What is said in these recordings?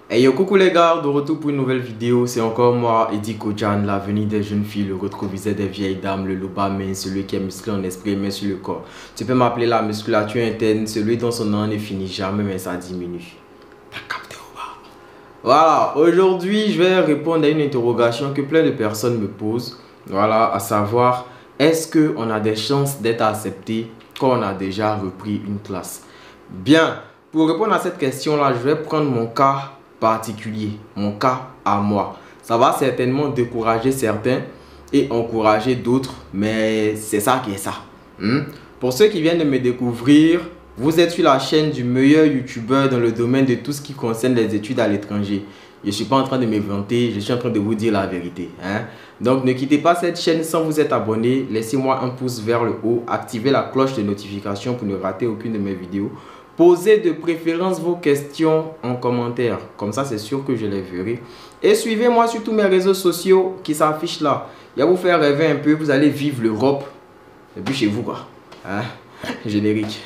Hey yo, coucou les gars, de retour pour une nouvelle vidéo. C'est encore moi, Eddie Kojan, l'avenir des jeunes filles, le rétroviseur des vieilles dames, le loup-bas-main, celui qui est musclé en esprit mais sur le corps. Tu peux m'appeler la musculature interne, celui dont son nom ne finit jamais mais ça diminue. T'as capté ou pas? Voilà, aujourd'hui je vais répondre à une interrogation que plein de personnes me posent. Voilà, à savoir, est-ce qu'on a des chances d'être accepté quand on a déjà repris une classe? Bien, pour répondre à cette question-là, je vais prendre mon cas particulier, mon cas à moi. Ça va certainement décourager certains et encourager d'autres, mais c'est ça qui est ça. Pour ceux qui viennent de me découvrir, vous êtes sur la chaîne du meilleur youtubeur dans le domaine de tout ce qui concerne les études à l'étranger. Je ne suis pas en train de me vanter, je suis en train de vous dire la vérité. Donc ne quittez pas cette chaîne sans vous être abonné. Laissez-moi un pouce vers le haut, activez la cloche de notification pour ne rater aucune de mes vidéos. Posez de préférence vos questions en commentaire, comme ça c'est sûr que je les verrai. Et suivez-moi sur tous mes réseaux sociaux qui s'affichent là. Il va vous faire rêver un peu, vous allez vivre l'Europe. Et puis chez vous quoi. Générique.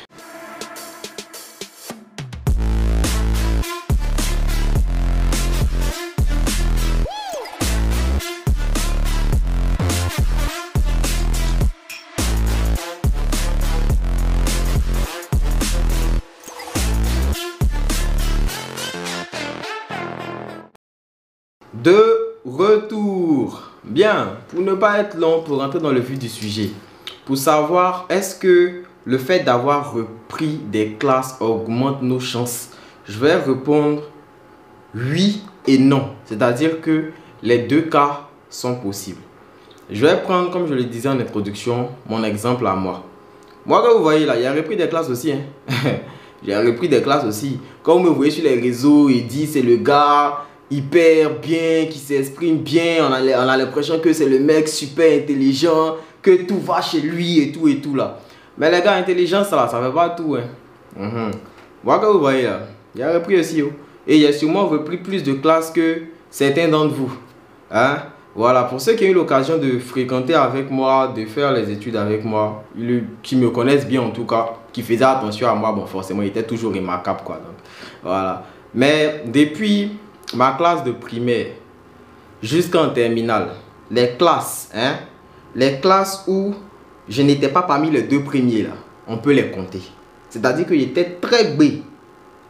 De retour. Bien, pour ne pas être long, pour rentrer dans le vif du sujet, pour savoir est-ce que le fait d'avoir repris des classes augmente nos chances, je vais répondre oui et non. C'est-à-dire que les deux cas sont possibles. Je vais prendre, comme je le disais en introduction, mon exemple à moi. Moi, comme vous voyez là, j'ai repris des classes aussi. J'ai repris des classes aussi. Quand vous me voyez sur les réseaux, il dit c'est le gars hyper bien, qui s'exprime bien, on a l'impression que c'est le mec super intelligent, que tout va chez lui et tout là. Mais les gars, intelligence ça fait pas tout. Moi que vous voyez là, j'ai repris aussi. Et j'ai sûrement repris plus de classes que certains d'entre vous. Voilà, pour ceux qui ont eu l'occasion de fréquenter avec moi, de faire les études avec moi, qui me connaissent bien en tout cas, qui faisaient attention à moi, bon forcément il était toujours remarquable quoi. Donc, voilà. Mais depuis ma classe de primaire jusqu'en terminale, les classes où je n'étais pas parmi les deux premiers là, on peut les compter. C'est-à-dire que j'étais très B.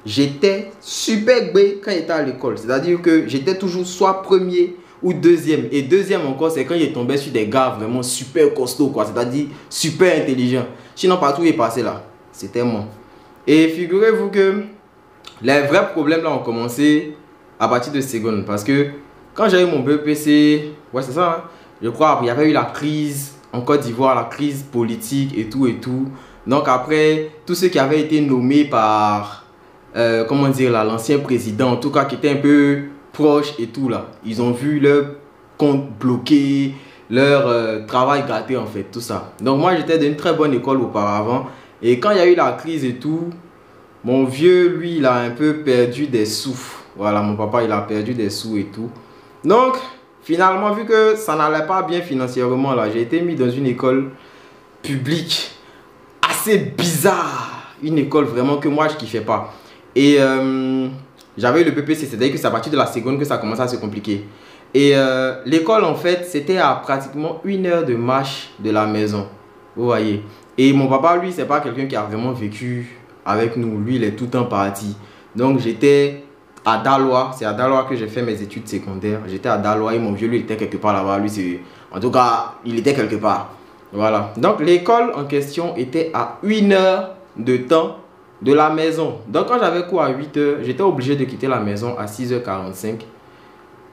J'étais super B quand j'étais à l'école. C'est-à-dire que j'étais toujours soit premier ou deuxième. Et deuxième encore, c'est quand il tombait sur des gars vraiment super costauds quoi. C'est-à-dire super intelligents. Sinon partout où il est passé là, c'était moi. Et figurez-vous que les vrais problèmes là ont commencé à partir de seconde, parce que quand j'ai eu mon BEPC, ouais c'est ça, je crois, il y avait eu la crise en Côte d'Ivoire, la crise politique et tout. Donc après, tous ceux qui avaient été nommés par, comment dire, l'ancien président, en tout cas qui était un peu proche et tout là, ils ont vu leur compte bloqué, leur travail gâté en fait, tout ça. Donc moi j'étais d'une très bonne école auparavant, et quand il y a eu la crise et tout, mon vieux, lui, il a un peu perdu des sous. Voilà, mon papa, il a perdu des sous et tout. Donc, finalement, vu que ça n'allait pas bien financièrement, là, j'ai été mis dans une école publique assez bizarre. Une école vraiment que moi, je ne kiffais pas. Et j'avais eu le BPC, c'est-à-dire que c'est à partir de la seconde que ça commençait à se compliquer. Et l'école, en fait, c'était à pratiquement 1 heure de marche de la maison. Vous voyez. Et mon papa, lui, c'est pas quelqu'un qui a vraiment vécu avec nous. Lui, il est tout le temps parti. Donc, j'étais à Daloa, c'est à Daloa que j'ai fait mes études secondaires. J'étais à Daloa et mon vieux, lui, il était quelque part là-bas. Lui, c'est, en tout cas, il était quelque part. Voilà. Donc, l'école en question était à 1 heure de temps de la maison. Donc, quand j'avais cours à 8 heures, j'étais obligé de quitter la maison à 6h45,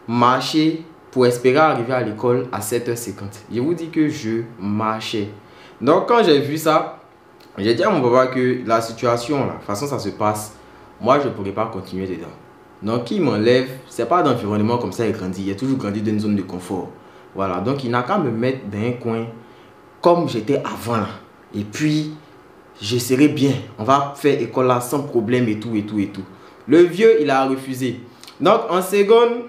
marcher pour espérer arriver à l'école à 7h50. Je vous dis que je marchais. Donc, quand j'ai vu ça, j'ai dit à mon papa que la situation, là, de toute façon, ça se passe. Moi, je ne pourrais pas continuer dedans. Donc, qui m'enlève, c'est pas d'environnement comme ça, il grandit. Il a toujours grandi dans une zone de confort. Voilà, donc il n'a qu'à me mettre dans un coin comme j'étais avant là. Et puis, je serai bien. On va faire école là sans problème et tout. Le vieux, il a refusé. Donc, en seconde,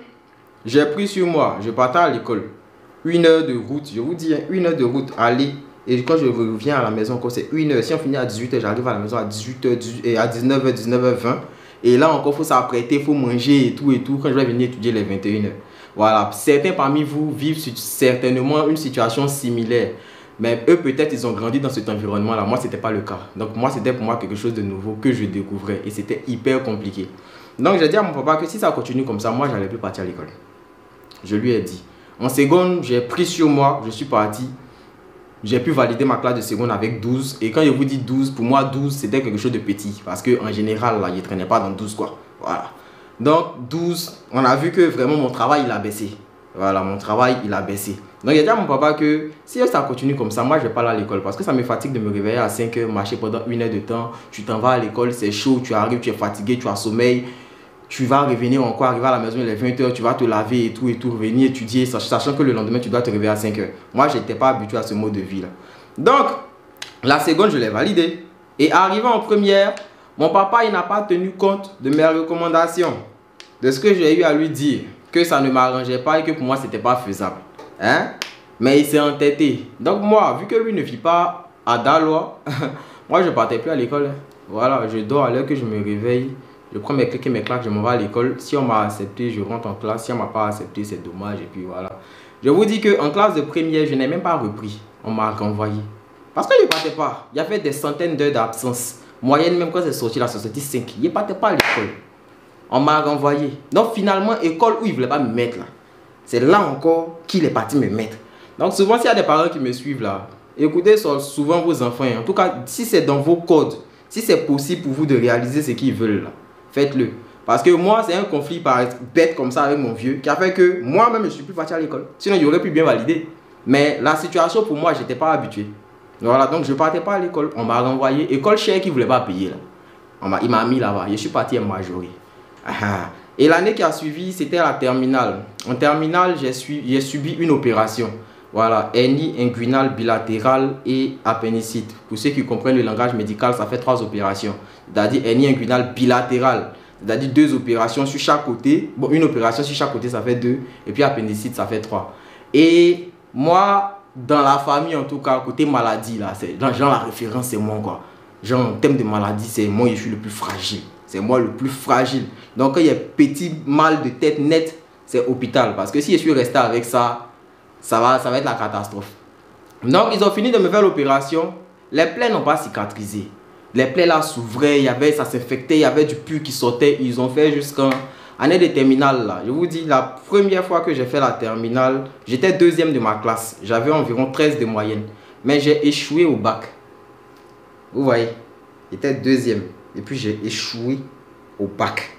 j'ai pris sur moi. Je partais à l'école. 1 heure de route, je vous dis, 1 heure de route, aller. Et quand je reviens à la maison, c'est 1 heure. Si on finit à 18h, j'arrive à la maison à 18h, à 19h, 19h20. Et là encore, il faut s'apprêter, il faut manger et tout quand je vais venir étudier les 21 heures. Voilà, certains parmi vous vivent certainement une situation similaire. Mais eux, peut-être, ils ont grandi dans cet environnement-là. Moi, ce n'était pas le cas. Donc, moi, c'était pour moi quelque chose de nouveau que je découvrais. Et c'était hyper compliqué. Donc, j'ai dit à mon papa que si ça continue comme ça, moi, je n'allais plus partir à l'école. Je lui ai dit. En seconde, j'ai pris sur moi, je suis parti. J'ai pu valider ma classe de seconde avec 12. Et quand je vous dis 12, pour moi, 12, c'était quelque chose de petit. Parce qu'en général, là, je ne traînais pas dans 12, quoi. Voilà. Donc, 12, on a vu que vraiment mon travail, il a baissé. Voilà, mon travail, il a baissé. Donc, j'ai dit à mon papa que si ça continue comme ça, moi, je ne vais pas aller à l'école. Parce que ça me fatigue de me réveiller à 5 heures, marcher pendant 1 heure de temps. Tu t'en vas à l'école, c'est chaud, tu arrives, tu es fatigué, tu as sommeil. Tu vas revenir encore, arriver à la maison, il est 20 heures, tu vas te laver et tout, revenir étudier, sachant que le lendemain, tu dois te réveiller à 5 heures. Moi, je n'étais pas habitué à ce mode de vie-là. Donc, la seconde, je l'ai validée. Et arrivé en première, mon papa, il n'a pas tenu compte de mes recommandations. De ce que j'ai eu à lui dire, que ça ne m'arrangeait pas et que pour moi, ce n'était pas faisable. Hein? Mais il s'est entêté. Donc moi, vu que lui ne vit pas à Daloa, moi, je ne partais plus à l'école. Voilà, je dors à l'heure que je me réveille. Je prends mes clics et mes claques, je m'en vais à l'école. Si on m'a accepté, je rentre en classe. Si on ne m'a pas accepté, c'est dommage. Et puis voilà. Je vous dis qu'en classe de première, je n'ai même pas repris. On m'a renvoyé. Parce que je ne partais pas. Il y avait des centaines d'heures d'absence. Moyenne, même quand c'est sorti, là, c'est sorti 5. Je ne partais pas à l'école. On m'a renvoyé. Donc finalement, école où il ne voulait pas me mettre là. C'est là encore qu'il est parti me mettre. Donc souvent, s'il y a des parents qui me suivent là, écoutez souvent vos enfants. En tout cas, si c'est dans vos codes, si c'est possible pour vous de réaliser ce qu'ils veulent là, faites-le. Parce que moi, c'est un conflit bête comme ça avec mon vieux qui a fait que moi-même, je ne suis plus parti à l'école. Sinon, j'aurais pu bien valider. Mais la situation pour moi, je n'étais pas habitué. Voilà, donc je ne partais pas à l'école. On m'a renvoyé. École chère qui ne voulait pas payer là. Il m'a mis là-bas. Je suis parti à majoré. Et l'année qui a suivi, c'était la terminale. En terminale, j'ai subi une opération. Voilà, hernie inguinale bilatérale et appendicite. Pour ceux qui comprennent le langage médical, ça fait 3 opérations. C'est-à-dire hernie inguinale bilatérale. C'est-à-dire 2 opérations sur chaque côté. Bon, une opération sur chaque côté, ça fait 2. Et puis appendicite, ça fait 3. Et moi, dans la famille, en tout cas, côté maladie, là, genre la référence, c'est moi, quoi. Genre, en termes de maladie, c'est moi, je suis le plus fragile. C'est moi le plus fragile. Donc, quand il y a petit mal de tête net, c'est hôpital. Parce que si je suis resté avec ça, ça va être la catastrophe. Donc, ils ont fini de me faire l'opération. Les plaies n'ont pas cicatrisé. Les plaies là s'ouvraient, ça s'infectait, il y avait du pus qui sortait. Ils ont fait jusqu'en année de terminale là. Je vous dis, la première fois que j'ai fait la terminale, j'étais 2e de ma classe. J'avais environ 13 de moyenne. Mais j'ai échoué au bac. Vous voyez, j'étais 2e. Et puis j'ai échoué au bac.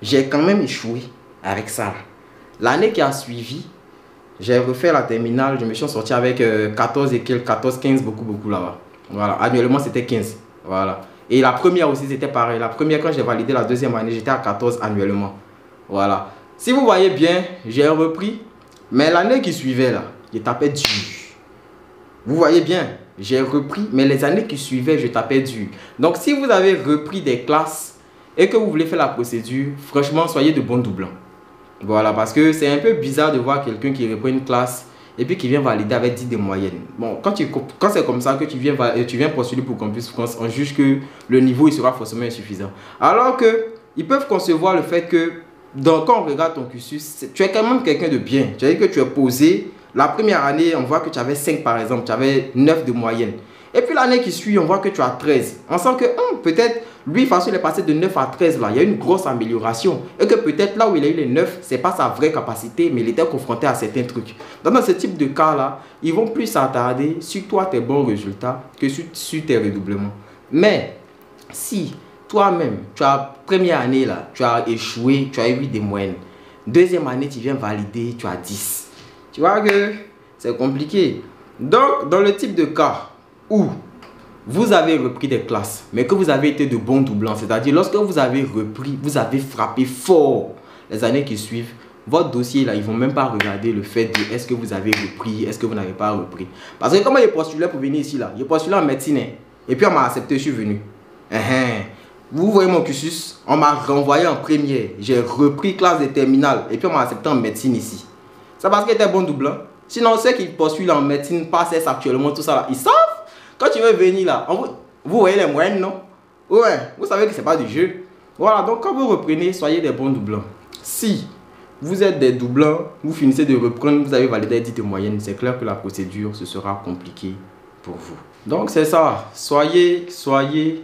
J'ai quand même échoué avec ça. L'année qui a suivi, j'ai refait la terminale. Je me suis sorti avec 14 et quelques, 14, 15, beaucoup là-bas. Voilà, annuellement c'était 15. Voilà. Et la première aussi c'était pareil. La première, quand j'ai validé la 2e année, j'étais à 14 annuellement. Voilà. Si vous voyez bien, j'ai repris. Mais l'année qui suivait là, je tapais dur. Vous voyez bien, j'ai repris, mais les années qui suivaient, je tapais dur. Donc, si vous avez repris des classes et que vous voulez faire la procédure, franchement, soyez de bons doublons. Voilà, parce que c'est un peu bizarre de voir quelqu'un qui reprend une classe et puis qui vient valider avec 10 de moyenne. Bon, quand c'est comme ça que tu viens postuler pour Campus France, on juge que le niveau il sera forcément insuffisant. Alors que ils peuvent concevoir le fait que, quand on regarde ton cursus, tu es quand même quelqu'un de bien. Tu as dit que tu es posé. La première année, on voit que tu avais 5 par exemple, tu avais 9 de moyenne. Et puis l'année qui suit, on voit que tu as 13. On sent que peut-être, lui, parce qu'il est passé de 9 à 13, là, il y a une grosse amélioration. Et que peut-être là où il a eu les 9, ce n'est pas sa vraie capacité, mais il était confronté à certains trucs. Donc dans ce type de cas-là, ils vont plus s'attarder sur toi, tes bons résultats, que sur tes redoublements. Mais si toi-même, tu as première année, là, tu as échoué, tu as eu des moyennes. 2e année, tu viens valider, tu as 10. Tu vois que c'est compliqué. Donc, dans le type de cas où vous avez repris des classes, mais que vous avez été de bons doublants, c'est-à-dire lorsque vous avez repris, vous avez frappé fort les années qui suivent, votre dossier là, ils ne vont même pas regarder le fait de est-ce que vous avez repris, est-ce que vous n'avez pas repris. Parce que comment j'ai postulé pour venir ici là, j'ai postulé en médecine et puis on m'a accepté, je suis venu. Vous voyez mon cursus, on m'a renvoyé en première, j'ai repris classe de terminale et puis on m'a accepté en médecine ici. C'est parce qu'il était bon doublant. Sinon, ceux qui postulent en médecine, passent actuellement, tout ça là, ils savent. Quand tu veux venir là, vous voyez les moyennes, non? Ouais, vous savez que c'est pas du jeu. Voilà, donc quand vous reprenez, soyez des bons doublants. Si vous êtes des doublants, vous finissez de reprendre, vous avez validé les dites moyennes, c'est clair que la procédure, ce sera compliqué pour vous. Donc c'est ça, soyez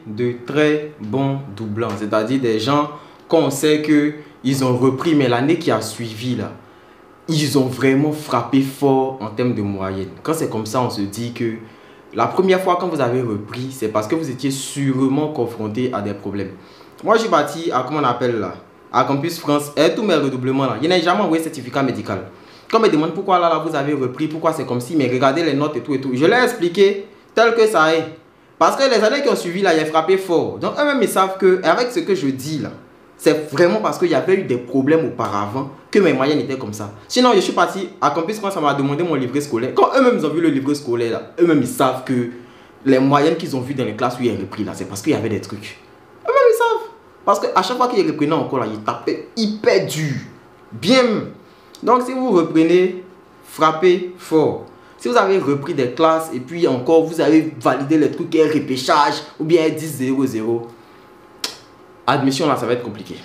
de très bons doublants, c'est-à-dire des gens qu'on sait qu'ils ont repris, mais l'année qui a suivi là, ils ont vraiment frappé fort en termes de moyenne. Quand c'est comme ça, on se dit que la première fois quand vous avez repris, c'est parce que vous étiez sûrement confronté à des problèmes. Moi, je suis parti à, comment on appelle là, à Campus France, et tous mes redoublements là, il n'y a jamais envoyé certificat médical. Quand on me demande pourquoi là vous avez repris, pourquoi c'est comme si, mais regardez les notes et tout. Je l'ai expliqué tel que ça est. Parce que les années qui ont suivi là, il a frappé fort. Donc eux-mêmes ils savent que avec ce que je dis là, c'est vraiment parce qu'il y avait eu des problèmes auparavant que mes moyennes étaient comme ça. Sinon, je suis parti à Campus France, ça m'a demandé mon livret scolaire. Quand eux-mêmes ont vu le livret scolaire là, eux-mêmes ils savent que les moyennes qu'ils ont vues dans les classes où il y a repris là, c'est parce qu'il y avait des trucs. Eux-mêmes ils savent. Parce qu'à chaque fois qu'il reprenait encore là, il tapait hyper dur. Bien. Donc si vous reprenez, frappez fort. Si vous avez repris des classes et puis encore vous avez validé les trucs et repêchage ou bien 10-0-0, admission là ça va être compliqué.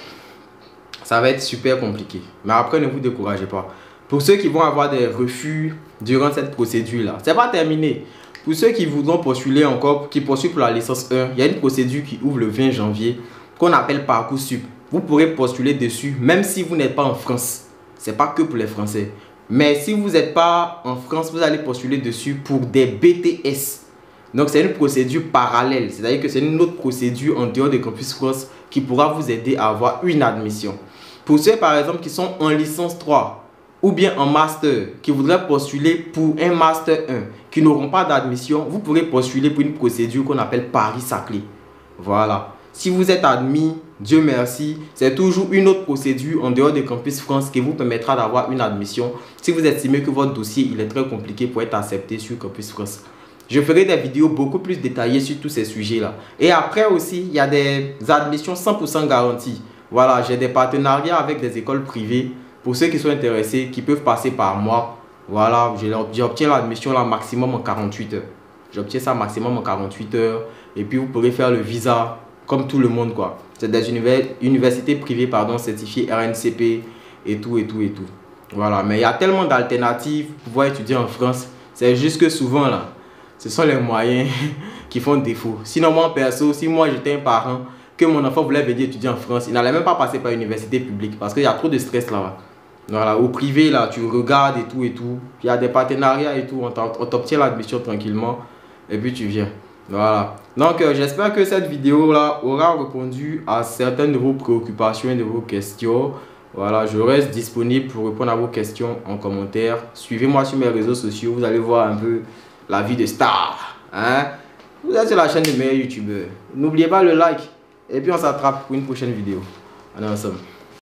Ça va être super compliqué. Mais après ne vous découragez pas. Pour ceux qui vont avoir des refus durant cette procédure là, c'est pas terminé. Pour ceux qui voudront postuler encore, qui poursuivent pour la licence 1, il y a une procédure qui ouvre le 20 janvier qu'on appelle Parcoursup. Vous pourrez postuler dessus même si vous n'êtes pas en France. C'est pas que pour les Français. Mais si vous n'êtes pas en France, vous allez postuler dessus pour des BTS. Donc c'est une procédure parallèle. C'est-à-dire que c'est une autre procédure en dehors de Campus France qui pourra vous aider à avoir une admission. Pour ceux par exemple qui sont en licence 3 ou bien en master, qui voudraient postuler pour un master 1, qui n'auront pas d'admission, vous pourrez postuler pour une procédure qu'on appelle Paris-Saclay. Voilà. Si vous êtes admis, Dieu merci, c'est toujours une autre procédure en dehors de Campus France qui vous permettra d'avoir une admission si vous estimez que votre dossier il est très compliqué pour être accepté sur Campus France. Je ferai des vidéos beaucoup plus détaillées sur tous ces sujets-là. Et après aussi, il y a des admissions 100% garanties. Voilà, j'ai des partenariats avec des écoles privées. Pour ceux qui sont intéressés, qui peuvent passer par moi. Voilà, j'obtiens l'admission là maximum en 48 heures. J'obtiens ça maximum en 48 heures. Et puis vous pourrez faire le visa comme tout le monde quoi. C'est des universités privées pardon, certifiées RNCP et tout. Voilà, mais il y a tellement d'alternatives pour pouvoir étudier en France. C'est juste que souvent là, ce sont les moyens qui font défaut. Sinon moi perso, si moi j'étais un parent, que mon enfant voulait venir étudier en France, il n'allait même pas passer par l'université publique parce qu'il y a trop de stress là-bas. Voilà, au privé là, tu regardes et tout. Il y a des partenariats et tout, on t'obtient l'admission tranquillement et puis tu viens. Voilà. Donc j'espère que cette vidéo là aura répondu à certaines de vos préoccupations et de vos questions. Voilà, je reste disponible pour répondre à vos questions en commentaire. Suivez-moi sur mes réseaux sociaux, vous allez voir un peu la vie de star. Hein? Vous êtes sur la chaîne de meilleurs youtubeurs. N'oubliez pas le like. Et puis on s'attrape pour une prochaine vidéo. On est ensemble.